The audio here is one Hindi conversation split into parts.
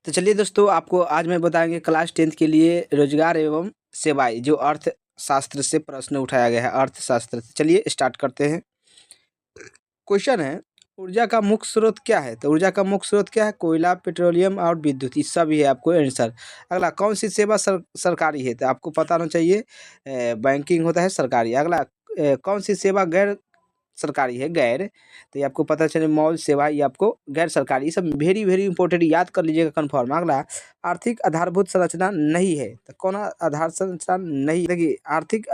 तो चलिए दोस्तों, आपको आज मैं बताएंगे क्लास 10th के लिए रोजगार एवं सेवाएं, जो अर्थशास्त्र से प्रश्न उठाया गया है। अर्थशास्त्र से चलिए स्टार्ट करते हैं। क्वेश्चन है, ऊर्जा का मुख्य स्रोत क्या है? तो ऊर्जा का मुख्य स्रोत क्या है? कोयला, पेट्रोलियम और विद्युत। इसका भी है आपको आंसर। अगला, कौन सी सेवा सरकारी है? तो आपको पता होना चाहिए। बैंकिंग होता है सरकारी। अगला, कौन सी सेवा गैर सरकारी है? गैर। तो ये आपको पता चले, मॉल सेवा, ये आपको गैर सरकारी। ये सब वेरी वेरी इंपॉर्टेंट, याद कर लीजिएगा कन्फर्म। अगला, आर्थिक आधारभूत संरचना नहीं है। तो कौन आधार संरचना नहीं? देखिए, आर्थिक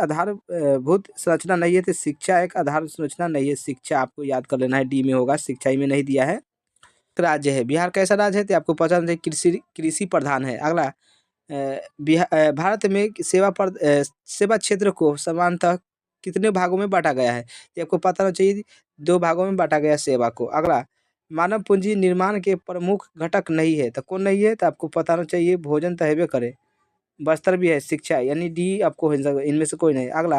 भूत संरचना नहीं है तो शिक्षा एक आधार संरचना नहीं है। शिक्षा आपको याद कर लेना है, डी में होगा, शिक्षा ही में नहीं दिया है। राज्य है बिहार, कैसा राज्य है? तो आपको पता है कृषि कृषि प्रधान है। अगला, भारत में सेवा क्षेत्र को समानतः कितने भागों में बांटा गया है? ये आपको पता होना चाहिए। 2 भागों में बांटा गया है सेवा को। अगला, मानव पूंजी निर्माण के प्रमुख घटक नहीं है। तो कौन नहीं है? तो आपको पता होना चाहिए, भोजन तो हैबे करे, बस्तर भी है, शिक्षा, यानी डी आपको हो जाएगा, इनमें से कोई नहीं। अगला,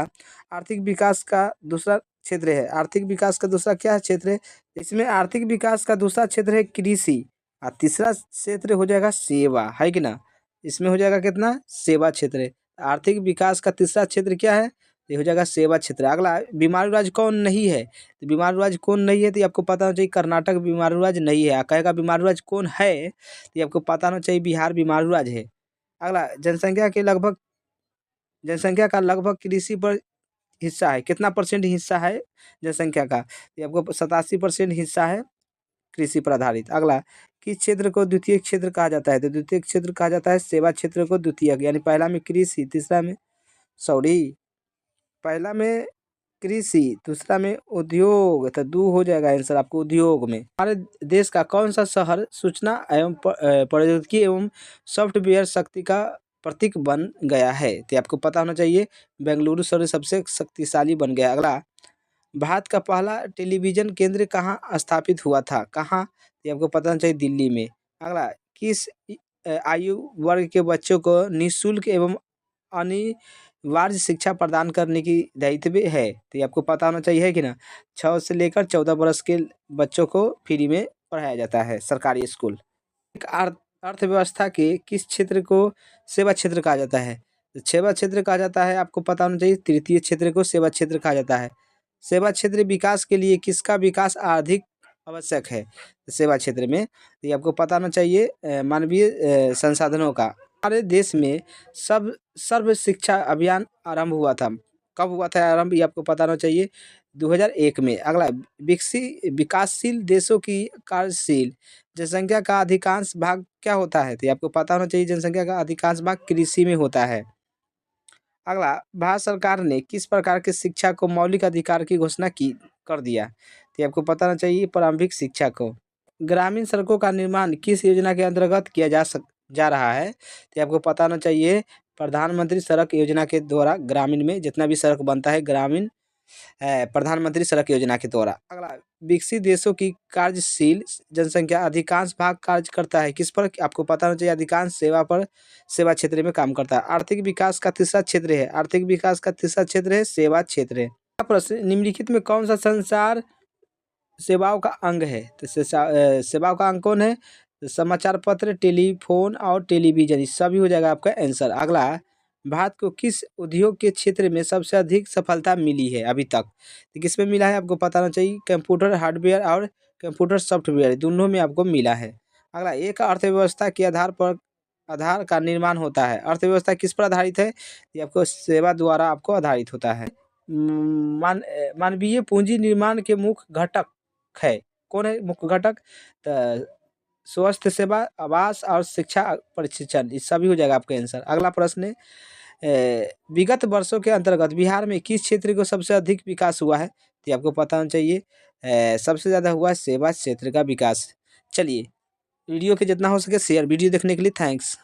आर्थिक विकास का दूसरा क्षेत्र है। आर्थिक विकास का दूसरा क्या क्षेत्र है? इसमें आर्थिक विकास का दूसरा क्षेत्र है कृषि, और तीसरा क्षेत्र हो जाएगा सेवा, है कि ना? इसमें हो जाएगा कितना? सेवा क्षेत्र है। आर्थिक विकास का तीसरा क्षेत्र क्या है? ये हो जाएगा सेवा क्षेत्र। अगला, बीमारू राज्य कौन नहीं है? तो बीमारू राज्य कौन नहीं है? तो ये आपको पता होना चाहिए, कर्नाटक बीमारू राज्य नहीं है। कहेगा बीमारू राज्य कौन है? तो ये आपको पता होना चाहिए, बिहार बीमारू राज्य है। अगला, जनसंख्या का लगभग कृषि पर हिस्सा है। कितना परसेंट हिस्सा है जनसंख्या का? ये आपको 87% हिस्सा है कृषि पर आधारित। अगला, किस क्षेत्र को द्वितीय क्षेत्र कहा जाता है? तो द्वितीय क्षेत्र कहा जाता है सेवा क्षेत्र को द्वितीयक, यानी पहला में कृषि, तीसरा में सॉरी पहला में कृषि, दूसरा में उद्योग। तो दो हो जाएगा आंसर आपको, उद्योग में। हमारे देश का कौन सा शहर सूचना एवं प्रौद्योगिकी एवं सॉफ्टवेयर शक्ति का प्रतीक बन गया है? तो आपको पता होना चाहिए, बेंगलुरु शहर सबसे शक्तिशाली बन गया। अगला, भारत का पहला टेलीविजन केंद्र कहाँ स्थापित हुआ था? कहाँ? ये आपको पता होना चाहिए, दिल्ली में। अगला, किस आयु वर्ग के बच्चों को निःशुल्क एवं अनिवार्य शिक्षा प्रदान करने की दायित्व है? तो ये आपको पता होना चाहिए, है कि ना? 6 से लेकर 14 वर्ष के बच्चों को फ्री में पढ़ाया जाता है, सरकारी स्कूल। एक अर्थव्यवस्था के किस क्षेत्र को सेवा क्षेत्र कहा जाता है? तो सेवा क्षेत्र कहा जाता है, आपको पता होना चाहिए, तृतीय क्षेत्र को सेवा क्षेत्र कहा जाता है। सेवा क्षेत्र विकास के लिए किसका विकास अधिक आवश्यक है? तो सेवा क्षेत्र में, ये आपको पता होना चाहिए, मानवीय संसाधनों का। हमारे देश में सर्व शिक्षा अभियान आरंभ हुआ था। कब हुआ था आरंभ? ये आपको पता होना चाहिए, 2001 में। अगला, विकासशील देशों की कार्यशील जनसंख्या का अधिकांश भाग क्या होता है? तो ये आपको पता होना चाहिए, जनसंख्या का अधिकांश भाग कृषि में होता है। अगला, भारत सरकार ने किस प्रकार की शिक्षा को मौलिक अधिकार की घोषणा की कर दिया? तो ये आपको पता होना चाहिए, प्रारंभिक शिक्षा को। ग्रामीण सड़कों का निर्माण किस योजना के अंतर्गत किया जा रहा है? तो ये आपको पता होना चाहिए, प्रधानमंत्री सड़क योजना के द्वारा ग्रामीण में जितना भी सड़क बनता है, ग्रामीण प्रधानमंत्री सड़क योजना के द्वारा। अगला, विकसित देशों की कार्यशील जनसंख्या अधिकांश भाग कार्य करता है किस पर? आपको पता होना चाहिए, अधिकांश सेवा क्षेत्र में काम करता है। आर्थिक विकास का तीसरा क्षेत्र है, आर्थिक विकास का तीसरा क्षेत्र है सेवा क्षेत्र है। अगला प्रश्न, निम्नलिखित में कौन सा संचार सेवाओं का अंग है? तो सेवाओं का अंग कौन है? तो समाचार पत्र, टेलीफोन और टेलीविजन, ये सभी हो जाएगा आपका आंसर। अगला, भारत को किस उद्योग के क्षेत्र में सबसे अधिक सफलता मिली है अभी तक? तो किसमें मिला है? आपको पता होना चाहिए, कंप्यूटर हार्डवेयर और कंप्यूटर सॉफ्टवेयर, दोनों में आपको मिला है। अगला, एक अर्थव्यवस्था के आधार का निर्माण होता है। अर्थव्यवस्था किस पर आधारित है? ये आपको सेवा द्वारा आपको आधारित होता है। मानवीय पूंजी निर्माण के मुख्य घटक है। कौन है मुख्य घटक? तो स्वास्थ्य सेवा, आवास और शिक्षा प्रशिक्षण, ये सभी हो जाएगा आपका आंसर। अगला प्रश्न है, विगत वर्षों के अंतर्गत बिहार में किस क्षेत्र को सबसे अधिक विकास हुआ है? तो ये आपको पता होना चाहिए, सबसे ज़्यादा हुआ है सेवा क्षेत्र का विकास। चलिए, वीडियो के जितना हो सके शेयर। वीडियो देखने के लिए थैंक्स।